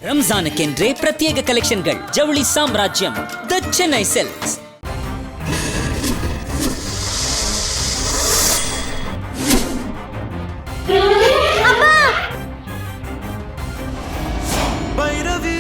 ரம்ஜானுக்கென்றே பிரத்யேக கலெக்ஷன்கள் ஜவுளி சாம்ராஜ்யம் தி சென்னை சில்க்ஸ். பைரவி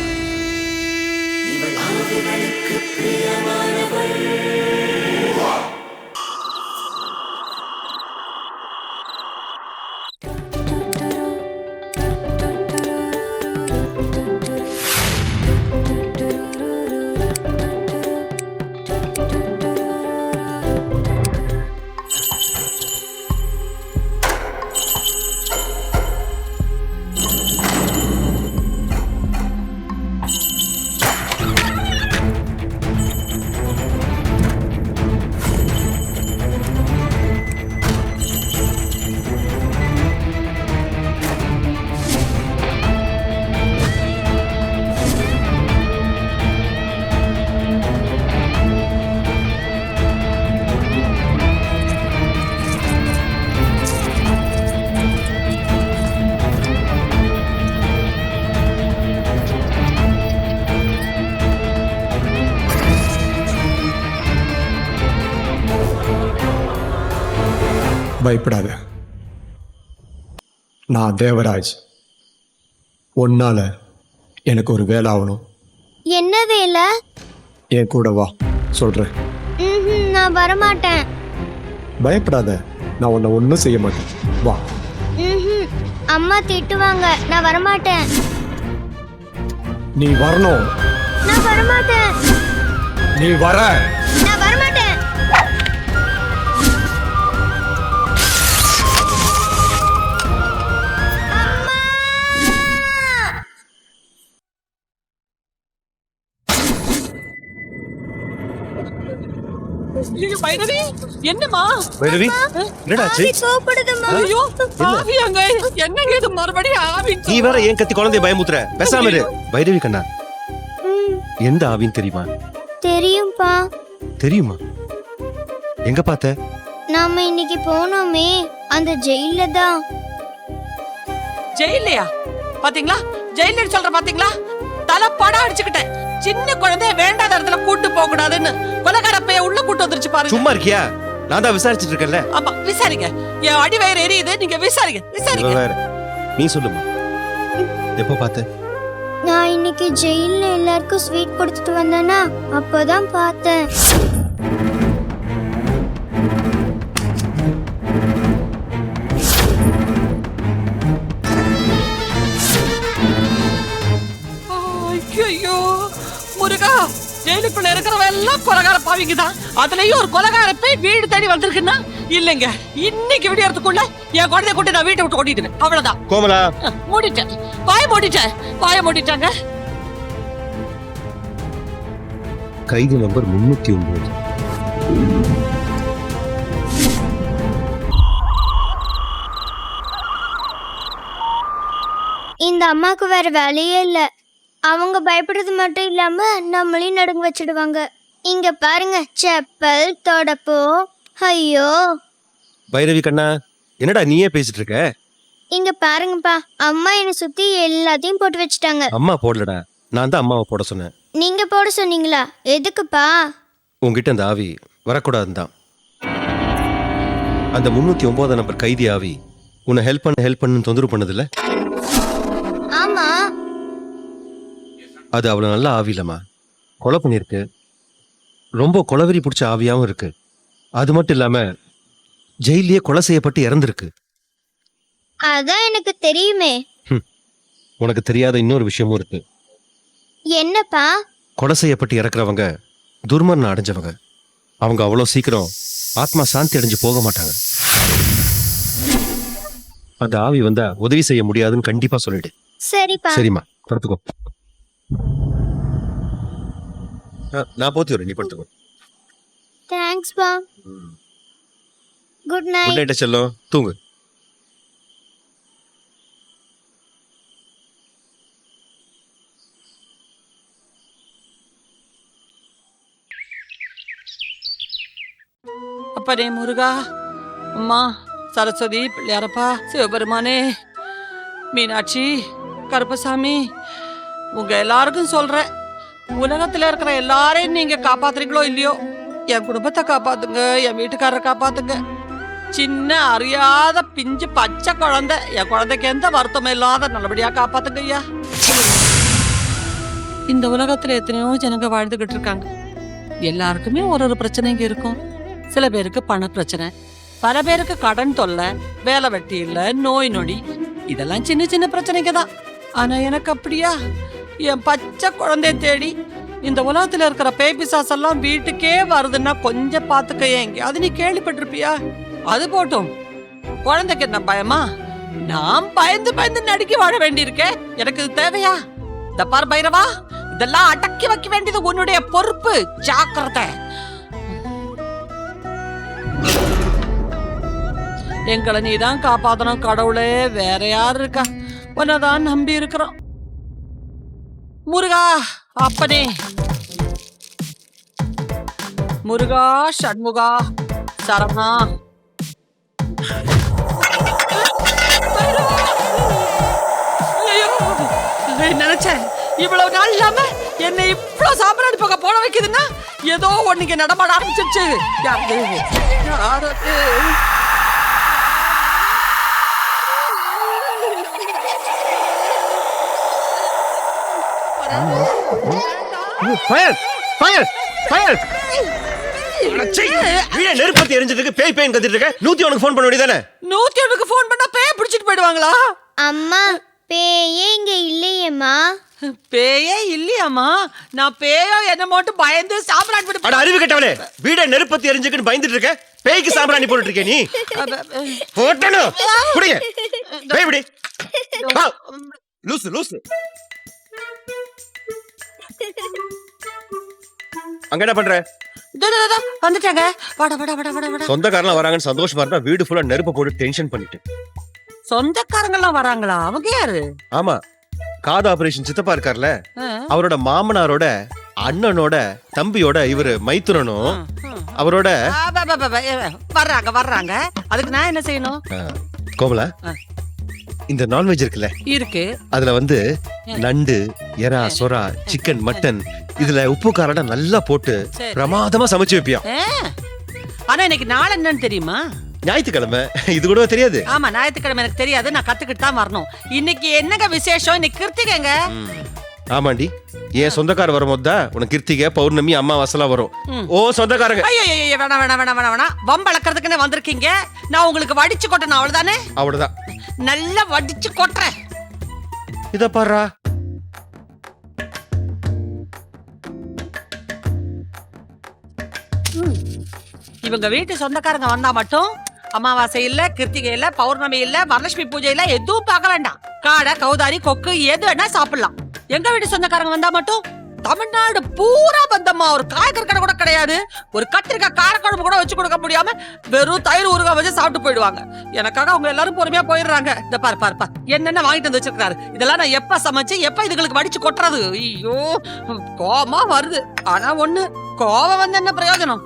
பயப்படாத. நான் தேவராஜ். ஒன்னால எனக்கு ஒரு வேலை ஆகணும். என்ன வேலை? என் கூட வா, சொல்றேன். நான் வரமாட்டேன். பயப்படாத, நான் உன்னை ஒன்றும் செய்ய மாட்டேன். வா. அம்மா திட்டுவாங்க, நான் வரமாட்டேன். நீ வரணும். நான் வரமாட்டேன். நீ வர. நான் வரமாட்டேன். பைரவி, என்னம்மா? பைரவி என்னடாச்சு? கோபப்படுதுமா. ஐயோ, ஆவி அங்க என்னங்க இது மறுபடியும் ஆவி? நீ வேற ஏன் கத்தி குழந்தைய பயமுத்துற? பேசாம இரு. பைரவி கண்ணா, எந்த ஆவின்னு தெரியுமா? தெரியும்பா. தெரியுமா? எங்க பார்த்த? நாம இன்னைக்கு போனோமே, அந்த ஜெயில தான். ஜெயிலையா? பாத்தீங்களா? ஜெயில சொல்ற பாத்தீங்களா? தலைப்படா அடிச்சுக்கிட்டேன். சின்ன குழந்தைய வேண்டாத இடத்துல கூட்டு போக கூடாதுன்னு கொலகாரப்பைய உள்ள கூட்டு வந்துருச்சு பாருங்க. சும்மா இருக்கியா? நான் தான் விசாரிச்சுட்டு இருக்கேன்ல. ஆமா, விசாரிங்க. என் அடி வயிறு எரியுது, நீங்க விசாரிங்க. விசாரிங்க. வேற நீ சொல்லுமா, எப்போ பார்த்த? நான் இன்னைக்கு ஜெயில எல்லாருக்கும் ஸ்வீட் கொடுத்துட்டு வந்தேனா, அப்பதான் பார்த்தேன். ஐயோ முருகா, ஜெயிலுக்குள்ள இருக்கிறவ எல்லாம் கொலகார பாவிங்க தான். அதுலயும் ஒரு கொலகார போய் வீடு தேடி வந்திருக்குன்னா இல்லைங்க, இன்னைக்கு விடியறதுக்குள்ள என் குழந்தைய கூட்டி நான் வீட்டை விட்டு ஓட்டிட்டேன். அவ்வளவுதான். கோமலா, மூடிட்டேன், வாய மூடிட்டாங்க. கைது நம்பர் 309. இந்த அம்மாக்கு வேற வேலையே இல்ல. அவங்க பயப்படுறது மட்டும் இல்லாம நம்மளையும் நடுங்க வச்சிடுவாங்க. இங்க பாருங்க, செப்பல் தொடப்போ. ஐயோ, பைரவி கண்ணா, என்னடா நீயே பேசிட்டு இருக்க? இங்க பாருங்கப்பா, அம்மா என்னை சுத்தி எல்லாத்தையும் போட்டு வச்சுட்டாங்க. அம்மா போடலடா, நான் தான் அம்மாவை போட சொன்னேன். நீங்க போட சொன்னீங்களா? எதுக்குப்பா? உங்ககிட்ட அந்த ஆவி வரக்கூடாதுன்னு தான். அந்த 309 நம்பர் கைதி ஆவி உன்னை ஹெல்ப் பண்ணு தொந்தரவு பண்ணதில்ல? ஆமா. அது அவ்வளவு நல்ல ஆவி இல்லம்மா. கொலை பண்ணிருக்கு. ரொம்ப கொலவெறி பிடிச்ச ஆவியாவும் இருக்கு. அது மட்டும் இல்லாம ஜெயிலேயே கொலை செய்யப்பட்டு இறந்துருக்கு. அதான் எனக்கு தெரியுமே. உனக்கு தெரியாத இன்னொரு விஷயமும் இருக்கு. என்னப்பா? கொலை செய்யப்பட்டு இறக்குறவங்க துர்மரணம் அடைஞ்சவங்க. அவங்க அவ்வளவு சீக்கிரம் ஆத்மா சாந்தி அடைஞ்சு போக மாட்டாங்க. அந்த ஆவி வந்தா உதவி செய்ய முடியாதுன்னு கண்டிப்பா சொல்லிடு. சரிப்பா. சரிம்மா, படுத்துக்கோ. நான் போத்தி வரேன், நீ படுத்துக்கோ. தேங்க்ஸ் பா. Good good night. நைட் செல்லம், தூங்கு. அப்பனே முருகா, அம்மா சரஸ்வதி, பிள்ளையாரப்பா, சிவபெருமானே, மீனாட்சி, கருப்பசாமி, உங்க எல்லாருக்கும் சொல்றேன், உலகத்துல இருக்கிற எல்லாரையும் நீங்க காப்பாத்துறீங்களோ இல்லையோ, என் குடும்பத்தை காப்பாத்துங்க, என் வீட்டுக்காரரை காப்பாத்துங்க. சின்ன அறியாத பிஞ்சு பச்சை குழந்தை, என் குழந்தைக்கு எந்த வருத்தமும் இல்லாத நல்லபடியா காப்பாத்துங்க ஐயா. இந்த உலகத்துல எத்தனையோ ஜனங்க வாழ்ந்துகிட்டு இருக்காங்க. எல்லாருக்குமே ஒரு ஒரு பிரச்சனைங்க இருக்கும். சில பேருக்கு பண பிரச்சனை, பல பேருக்கு கடன் தொல்லை, வேலை வெட்டி இல்ல, நோய் நொடி, இதெல்லாம் சின்ன சின்ன பிரச்சனைங்க தான். ஆனா எனக்கு அப்படியா? என் பச்சை குழந்தைய தேடி இந்த உலகத்துல இருக்கிற பேபிசாஸ் எல்லாம் வீட்டுக்கே வருதுன்னா கொஞ்சம் பாத்துக்க. எங்கேயாவது நீ கேள்விப்பட்டிருப்பியா? அது போட்டும், குழந்தைக்கு என்ன பயமா? நான் பயந்து பயந்து நடுக்கி வாழ வேண்டியிருக்கேன். எனக்கு இது தேவையா? இந்த பார் பைரவா, இதெல்லாம் அடக்கி வைக்க வேண்டியது உன்னுடைய பொறுப்பு. ஜாக்கிரதை. எங்களை நீதான் காப்பாத்தணும் கடவுளே, வேற யாரு இருக்கா? உன்னதான் நம்பி இருக்கிறோம். முருகா அப்பனே, முருகா ஷண்முகா சரவணா. நினைச்சேன் இவ்வளவு நாள் இல்லாம என்னை இவ்வளவு சாம்பிராணி போக போட வைக்குதுன்னா ஏதோ ஒண்ணுக்கு நடமாட ஆரம்பிச்சிருச்சு. யாரு? Fire fire fire! நெருப்பத்தி எரிஞ்சதுக்கு பேய் பேய் கத்திட்டு இருக்க. 101 ஃபோன் பண்ண வேண்டியதானே? 101க்கு ஃபோன் பண்ணா பேய் பிடிச்சிட்டு போயிடுவாங்களா? அம்மா பேயே இங்க இல்லையேம்மா. பேயே இல்லையாமா? நான் பேயோ என்ன மட்டும் பயந்து சாம்பிராணி போட்டு. அட அறிவு கெட்டவளே, வீட நெருப்பத்தி எரிஞ்சுக்குன்னு பயந்துட்டு இருக்க. பேய்க்கு சாம்பிராணி போட்டுட்டு இருக்க நீ. போட்டனோ புடிங்க. பேய் விடு. லூசு லூசு. அங்க என்ன பண்ற? வந்துட்டாங்க. வாடா வாடா வாடா வாடா வாடா. சொந்தக்காரலாம் வராங்கன்னு சந்தோஷமா இருந்தா வீடு ஃபுல்லா நெருப்பு போட்டு டென்ஷன் பண்ணிட்டு. சொந்தக்காரங்க எல்லாம் வராங்களா? அவங்க யாரு? ஆமா, காது ஆபரேஷன் சித்தப்பா இருக்கார்ல, அவரோட மாமனாரோட அண்ணனோட தம்பியோட இவரு மைத்துரனும் அவரோட. வர்றாங்க வர்றாங்க. அதுக்கு நான் என்ன செய்யணும்? கோமலா, இந்த நான்வெஜ் இருக்குல்ல, இருக்கு. அதுல வந்து நண்டு, எறா, சொரா, சிக்கன், மட்டன், இதுல உப்பு காரம் நல்லா போட்டு பிரமாதமா சமைச்சு வைப்பியா. ஆனா இன்னைக்கு நாள் என்னன்னு தெரியுமா? ஞாயிற்றுக்கிழமை. இது கூட தெரியாது? ஆமா, ஞாயிற்றுக்கிழமை எனக்கு தெரியாது. நான் கத்துக்கிட்டு தான் வரணும். இன்னைக்கு என்னங்க விசேஷம்? இன்னைக்கு கிருத்திகைங்க. ஆமாண்டி, என் சொந்தக்கார வரும்போது தான் உனக்கு கிருத்திகை, பௌர்ணமி, அமாவாசைலாம் வரும். ஓ சொந்தக்காரங்க. ஐயோ வேணாம் வேணாம் வேணாம் வேணாம் வேணாம். வம்பளக்கிறதுக்குன்னு வந்திருக்கீங்க. நான் உங்களுக்கு வடிச்சு கொட்டணும், அவ்வளவுதானே? அவ்வளவுதான். நல்லா வடிச்சு கொட்டுறேன். இத பாருடா. இவங்க வீட்டு சொந்தக்காரங்க வந்தா மட்டும் அமாவாசை இல்ல, கிருத்திகை இல்ல, பௌர்ணமி இல்ல, வரலட்சுமி பூஜை இல்ல, எதுவும் பார்க்க வேண்டாம். காடை, கௌதாரி, கொக்கு எது வேணா சாப்பிடலாம். எங்க வீட்டு சொந்தக்காரங்க வந்தா மட்டும் தமிழ்நாடு பூரா பந்தம்மா. ஒரு காய்கறி கடை கூட கிடையாது. ஒரு கத்திரிக்காய் காரக்குழம்பு கூட வச்சு கொடுக்க முடியாம வெறும் தயிர் ஊறுகாய் வச்சு சாப்பிட்டு போயிடுவாங்க. எனக்காக அவங்க எல்லாரும் பொறுமையா போயிடுறாங்க. இந்த பாரு பாரு பாரு, என்னென்ன வாங்கிட்டு வந்து வச்சிருக்காரு. இதெல்லாம் நான் எப்ப சமைச்சு எப்ப இதுகளுக்கு வடிச்சு கொட்டுறது? ஐயோ கோவமா வருது. ஆனா ஒண்ணு, கோவம் வந்து என்ன பிரயோஜனம்?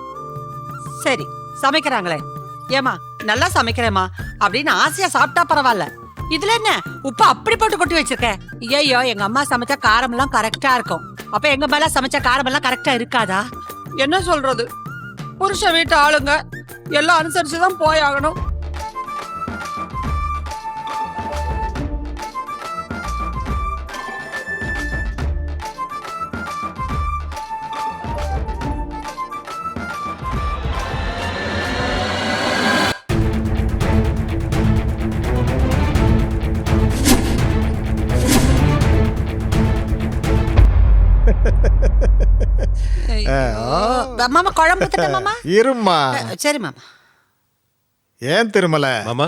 சரி சமைக்கிறாங்களே, ஏமா நல்லா சமைக்கிறேமா அப்படின்னு ஆசையா சாப்பிட்டா பரவாயில்ல. இதுல என்ன உப்பு அப்படி போட்டு கொட்டி வச்சிருக்க? ஐயோ, எங்க அம்மா சமைச்சா காரம் எல்லாம் கரெக்டா இருக்கும். அப்ப எங்க மேல சமைச்ச காரம் எல்லாம் கரெக்டா இருக்காதா? என்ன சொல்றது? புருஷ வீட்டு ஆளுங்க எல்லாம் அனுசரிச்சுதான் போயாகணும். மாமா குழம்பு மாமா. இருமா. சரி மாமா. ஏன் திருமல மாமா,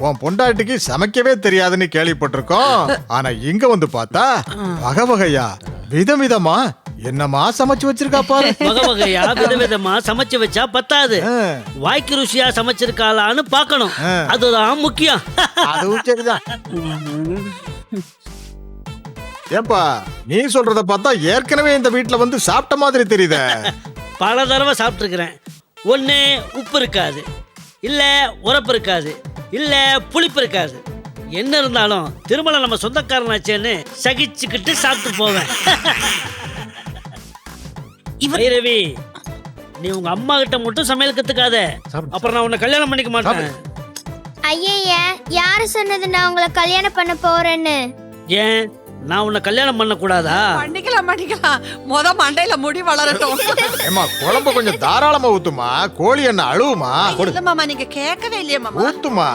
உன் பொண்டாட்டிக்கு சமைக்கவே தெரியாதுன்னு கேள்விப்பட்டிருக்கோம். ஆனா இங்க வந்து பார்த்தா வகை வகையா விதவிதமா என்னமா சமைச்சு வச்சிருக்கா பாரு. வகை வகையா விதவிதமா சமைச்சு வச்சா பத்தாது, வாய்க்கு ருசியா சமைச்சிருக்காளான்னு பார்க்கணும். அதுதான் முக்கியம். அதுவும் சரிதான். ஏப்பா, நீ சொல்றத பார்த்தா ஏற்கனவே இந்த வீட்டுல வந்து சாப்பிட்ட மாதிரி தெரியுதே. பல தடவை சாப்பிட்டுருக்கிறேன். ஒண்ணு உப்பு இருக்காது, இல்ல உரப்பு இருக்காது, இல்ல புளிப்பு இருக்காது. என்ன இருந்தாலும் திருமணம் நம்ம சொந்தக்காரனாச்சேன்னு சகிச்சுக்கிட்டு சாப்பிட்டு போவேன். ரவி, நீ உங்க அம்மா கிட்ட மட்டும் சமையல் கத்துக்காத, அப்புறம் நான் உன்னை கல்யாணம் பண்ணிக்க மாட்டேன். ஐய யாரு சொன்னது நான் உங்களை கல்யாணம் பண்ண போறேன்னு? ஏன் நான் உன்னை கல்யாணம் பண்ண கூடாதா? பண்ணிக்கலாம். முத மண்டையில முடி வளரட்டும். ஏமா குழம்பு கொஞ்சம் தாராளமா ஊத்துமா, கோழி என்ன அழுவுமா? இல்ல மாமா, நீங்க கேட்கவே இல்லையா மாமா? ஊத்துமா.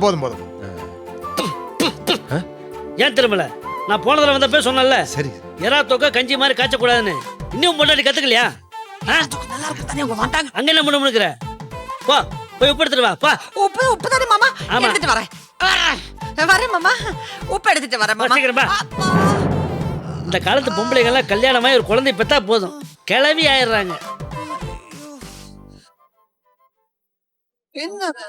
போதும். ஏன் திரும்பல? நான் போன தடவை வந்தப்ப சொன்னல, சரி எறா தொக்க கஞ்சி மாதிரி காய்ச்ச கூடாதுன்னு. இன்னும் பொண்டாட்டி கத்துக்கலையா? நல்லா இருக்கு தானே உங்க வந்தாங்க. அங்க என்ன முணுமுணுக்கிற? போ போய் உப்பு எடுத்துட்டு வா. பா. உப்பு தானே மாமா? ஆமா. எடுத்துட்டு வரேன் மாமா. உப்பு எடுத்துட்டு வரேன் மாமா. சீக்கிரம் பா. இந்த காலத்து பொம்பளைங்க எல்லாம் கல்யாணமாயி ஒரு குழந்தை பெத்தா போதும், கிளவி ஆயிடுறாங்க. என்னங்க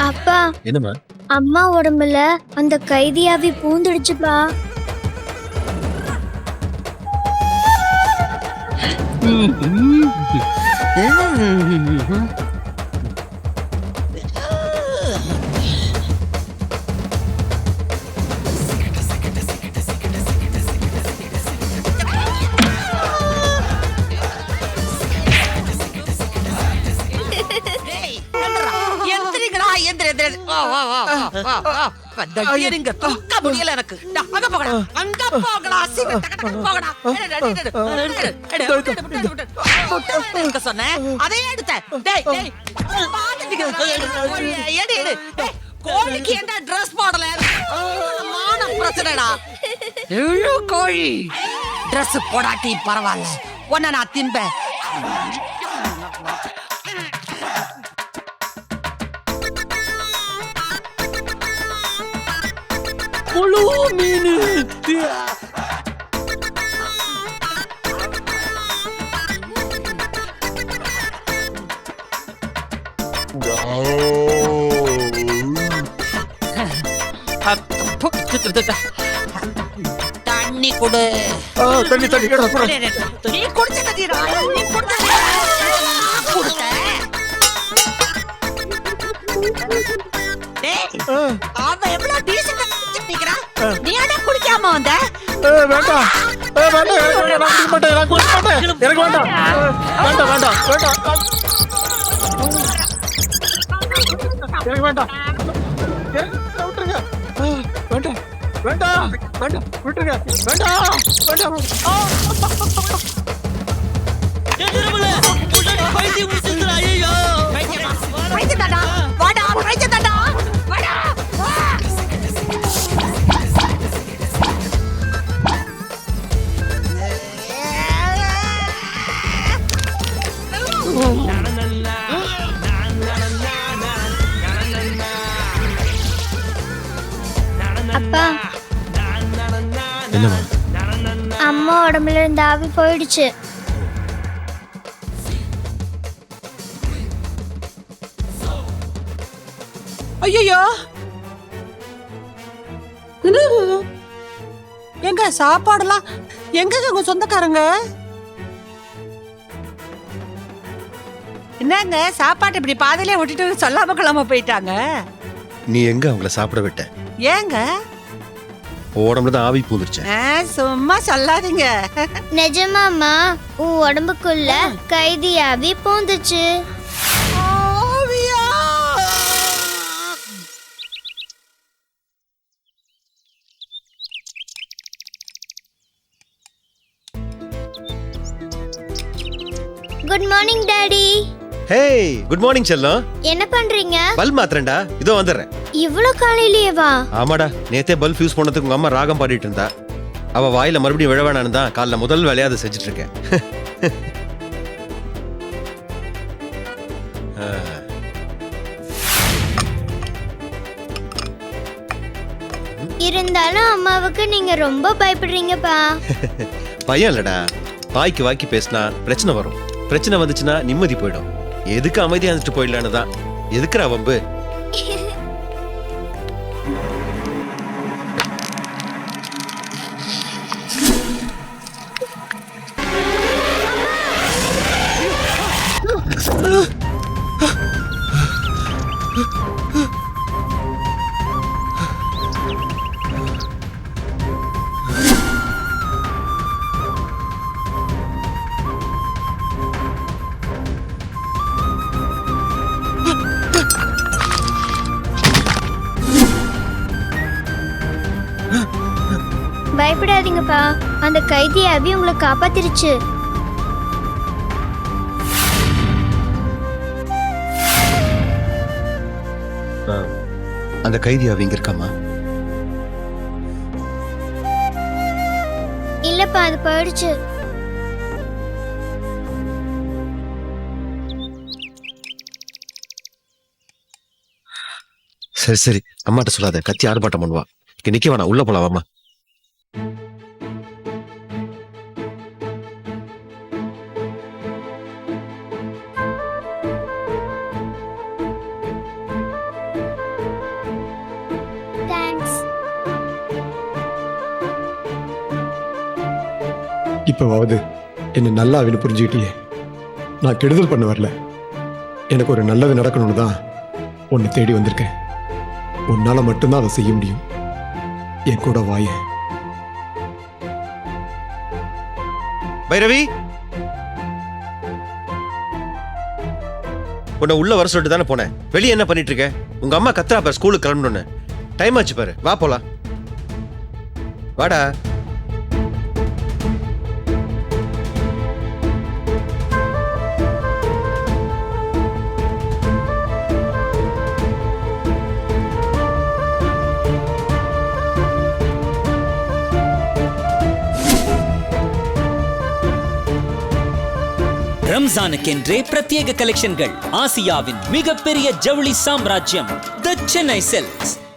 அப்பா, என்னம்மா? அம்மா உடம்புல அந்த கைதியாவி பூந்துடுச்சுப்பா. தூக்க முடியல எனக்கு. அங்க போகடா சொன்னேன், அதே எடுத்தேன். கோழிக்கு என்ன ட்ரெஸ் போடல? பிரச்சனைடா. கோழி ட்ரெஸ் போடாட்டி பரவாயில்ல, உன்ன நான் தின்பேன். முழு மீன். தண்ணி கொடு. நீ குடிச்ச தண்ணீரா? நீ குடிச்ச அவன் எவ்வளவு டீசெண்டா நிக்கிறான், நீ என்ன குடிக்காம வந்த? வேண்டாம். அப்பா, என்னம்மா? அம்மா உடம்புல இருந்த ஆவி போயிடுச்சு. ஐயோ, எங்க சாப்பாடுலாம் எங்க உங்க சொந்தக்காரங்க? என்னங்க சாப்பாடு இப்படி பாதையிலே விட்டுட்டு சொல்லாம கொள்ளாம போயிட்டாங்க? நீ எங்க அவங்கள சாப்பிட விட்ட? ஏங்க உடம்புல தான் ஆவி பூந்துருச்சேன். சும்மா சொல்லாதீங்க. நிஜமாமா, உன் உடம்புக்குள்ள கைதியாவி பூந்துச்சு. Good morning daddy. Hey, good morning செல்லம். என்ன பண்றீங்க? பல் மாத்திரண்டா, இதோ வந்துடுறேன். இவ்ளோ காலையிலேவா? ஆமாடா, நேத்தே பல்ப் ஃபியூஸ் பண்ணதுக்கு உங்க அம்மா ராகம் பாடிட்டு இருந்தா. அவ வாயில மறுபடியும் விழவேணான்னு தான் காலைல முதல் வேலையா அதை செஞ்சுட்டு இருக்கேன். இருந்தாலும் அம்மாவுக்கு நீங்க ரொம்ப பயப்படுறீங்கப்பா. பயம் இல்லடா, வாய்க்கு வாய்க்கு பேசினா பிரச்சனை வரும். பிரச்சனை வந்துச்சுன்னா நிம்மதி போயிடும். எதுக்கு அமைதியா இருந்துட்டு போயிடலான்னு தான். எதுக்குறா வம்பு? பயப்படாதீங்கப்பா, அந்த கைதி அபி உங்களை காப்பாத்திருச்சு. அந்த கைதி அவங்க இருக்காமா? இல்லப்பா, அது போயிடுச்சு. சரி சரி, அம்மாட்ட சொல்லாத. கத்தி ஆர்ப்பாட்டம் பண்ணுவா. இங்க நிக்க வேணாம், உள்ள போலாம் வாமா. தேங்க்ஸ். இப்பவாவது என்ன நல்லா அவனு புரிஞ்சுக்கிட்டியே. நான் கெடுதல் பண்ண வரல, எனக்கு ஒரு நல்லது நடக்கணும்னு தான் உன்னை தேடி வந்திருக்கேன். உன்னால மட்டும்தான் அதை செய்ய முடியும். என் கூட வாய. பைரவி, உன்னை உள்ள வர சொல்லிட்டு தானே போனேன். வெளியே என்ன பண்ணிட்டு இருக்க? உங்க அம்மா கத்துறா பாரு, ஸ்கூலுக்கு கிளம்பணும்னு. டைம் ஆச்சு பாரு, வா போலாம். வாடா. ரம்ஜானுக்கென்றே பிரத்யேக கலெக்ஷன்கள். ஆசியாவின் மிகப்பெரிய ஜவுளி சாம்ராஜ்யம் தி சென்னை சில்க்ஸ்.